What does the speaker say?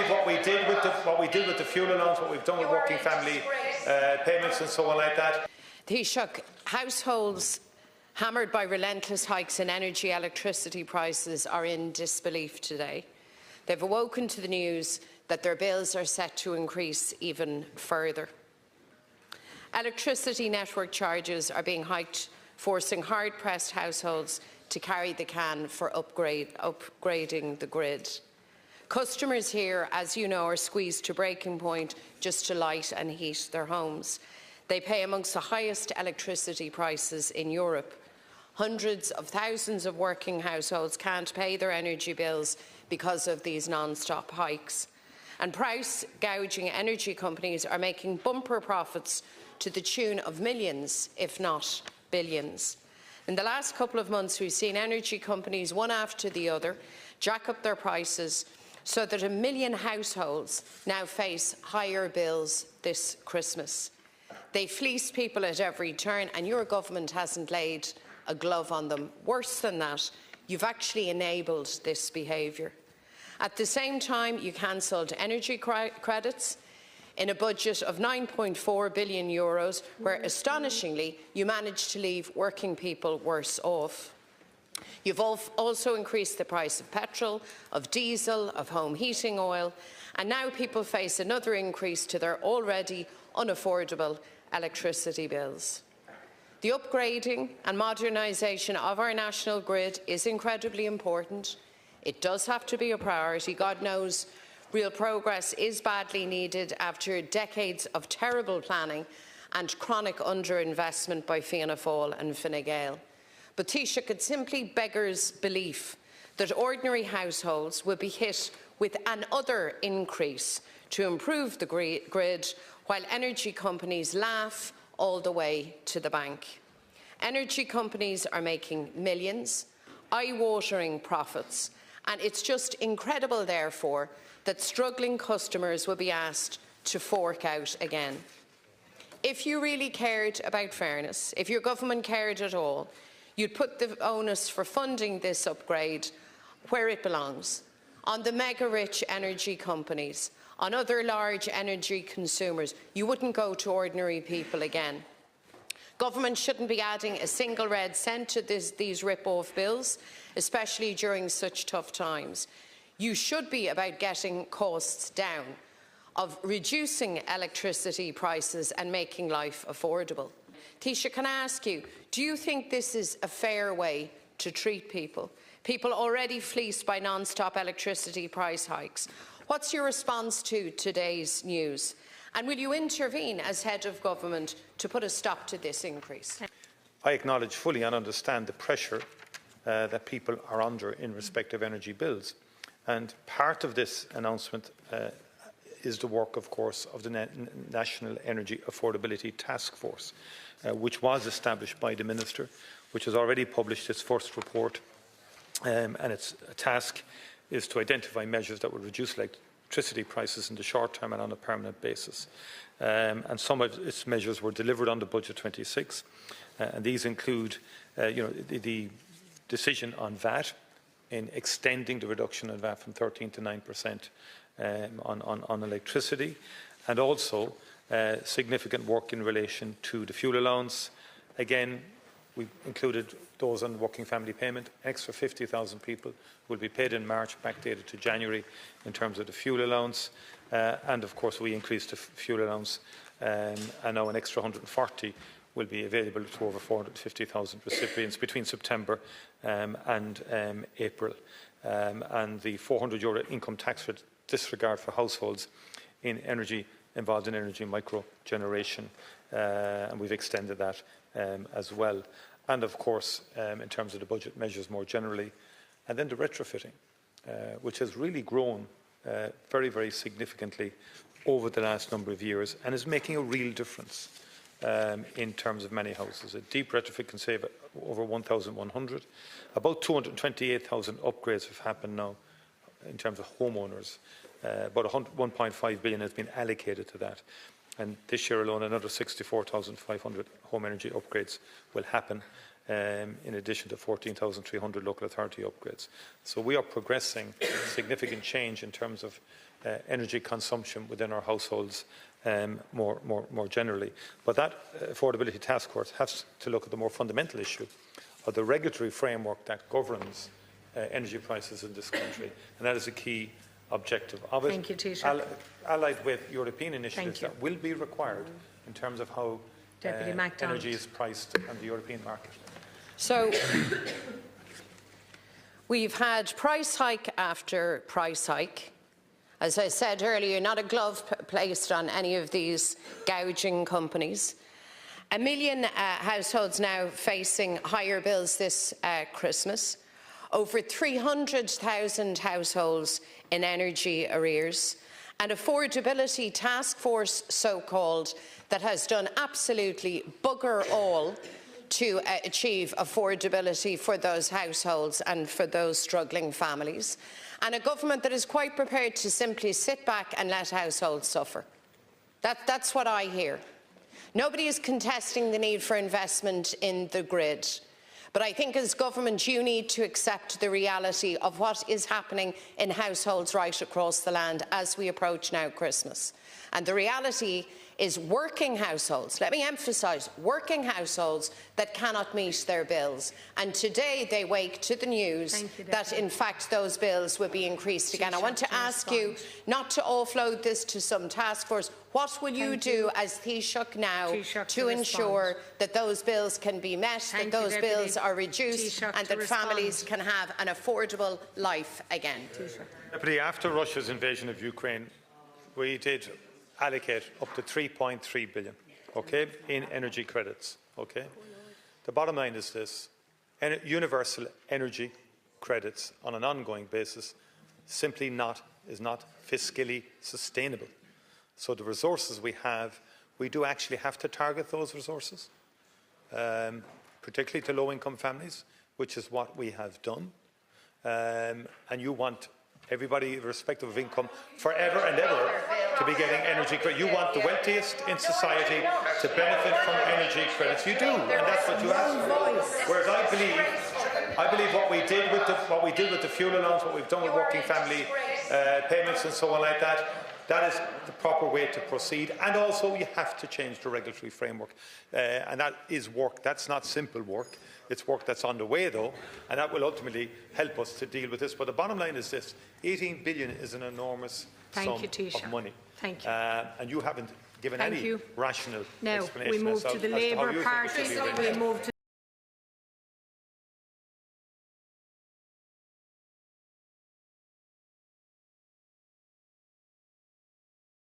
believe what we did with the fuel allowance, what we've done with working family payments and so on like that. Taoiseach, households hammered by relentless hikes in energy electricity prices are in disbelief today. They've awoken to the news that their bills are set to increase even further. Electricity network charges are being hiked, forcing hard-pressed households to carry the can for upgrading the grid. Customers here, as you know, are squeezed to breaking point just to light and heat their homes. They pay amongst the highest electricity prices in Europe. Hundreds of thousands of working households can't pay their energy bills because of these non-stop hikes. And price-gouging energy companies are making bumper profits to the tune of millions, if not billions. In the last couple of months, we've seen energy companies, one after the other, jack up their prices so that 1 million households now face higher bills this Christmas. They fleece people at every turn, and your government hasn't laid a glove on them. Worse than that, you've actually enabled this behaviour. At the same time, you cancelled energy credits in a budget of €9.4 billion, where, astonishingly, you managed to leave working people worse off. You've also increased the price of petrol, of diesel, of home heating oil, and now people face another increase to their already unaffordable electricity bills. The upgrading and modernisation of our national grid is incredibly important. It does have to be a priority. God knows real progress is badly needed after decades of terrible planning and chronic underinvestment by Fianna Fáil and Fine Gael. But Taoiseach, it simply beggars belief that ordinary households will be hit with another increase to improve the grid, while energy companies laugh all the way to the bank. Energy companies are making millions, eye-watering profits, and it's just incredible, therefore, that struggling customers will be asked to fork out again. If you really cared about fairness, if your government cared at all, you'd put the onus for funding this upgrade where it belongs, on the mega-rich energy companies, on other large energy consumers. You wouldn't go to ordinary people again. Government shouldn't be adding a single red cent to these rip-off bills, especially during such tough times. You should be about getting costs down, of reducing electricity prices and making life affordable. Taoiseach, can I ask you, do you think this is a fair way to treat people? People already fleeced by non-stop electricity price hikes. What's your response to today's news? And will you intervene as head of government to put a stop to this increase? I acknowledge fully and understand the pressure that people are under in respect of energy bills. And part of this announcement is the work, of course, of the National Energy Affordability Task Force, which was established by the Minister, which has already published its first report. And its task is to identify measures that would reduce electricity prices in the short term and on a permanent basis. And some of its measures were delivered under Budget 26, and these include the decision on VAT, in extending the reduction in VAT from 13 to 9% on electricity, and also significant work in relation to the fuel allowance. Again, we included those on working family payment. Extra 50,000 people will be paid in March, backdated to January, in terms of the fuel allowance. And of course, we increased the fuel allowance, and now an extra 140 will be available to over 450,000 recipients between September and April. And the €400 income tax disregard for households involved in energy micro-generation, and we've extended that as well. And of course, in terms of the budget measures more generally, and then the retrofitting, which has really grown very, very significantly over the last number of years and is making a real difference in terms of many houses. A deep retrofit can save over 1,100. About 228,000 upgrades have happened now in terms of homeowners. About 1.5 billion has been allocated to that. And this year alone, another 64,500 home energy upgrades will happen in addition to 14,300 local authority upgrades. So we are progressing significant change in terms of energy consumption within our households more generally. But that affordability task force has to look at the more fundamental issue of the regulatory framework that governs energy prices in this country, and that is a key objective of it. Thank you, Taoiseach. Allied with European initiatives that will be required in terms of how energy is priced on the European market. So we've had price hike after price hike. As I said earlier, not a glove placed on any of these gouging companies. 1 million households now facing higher bills this Christmas. Over 300,000 households in energy arrears. An affordability task force, so-called, that has done absolutely bugger all to achieve affordability for those households and for those struggling families. And a government that is quite prepared to simply sit back and let households suffer. That's what I hear. Nobody is contesting the need for investment in the grid. But I think as government you need to accept the reality of what is happening in households right across the land as we approach now Christmas. And the reality is working households, let me emphasise, working households that cannot meet their bills. And today they wake to the news that in fact those bills will be increased again. I want to ask you not to offload this to some task force. What will you do as Taoiseach now to ensure that those bills can be met, that those bills are reduced and that families can have an affordable life again? Deputy, after Russia's invasion of Ukraine, we did allocate up to 3.3 billion, in energy credits, The bottom line is this: universal energy credits on an ongoing basis simply is not fiscally sustainable. So the resources we have, we do actually have to target those resources, particularly to low-income families, which is what we have done. And you want everybody, irrespective of income, forever and ever to be getting energy credit. You want the wealthiest in society to benefit from energy credits. You do, and that's what you ask for. Whereas I believe what we did with the fuel allowance, what we've done with working family payments and so on like that, that is the proper way to proceed. And also you have to change the regulatory framework. And that is work. That's not simple work. It's work that's underway, though, and that will ultimately help us to deal with this. But the bottom line is this: 18 billion is an enormous sum of money. Thank you. And you haven't given any rational explanation now we move to the Labour Party. We move to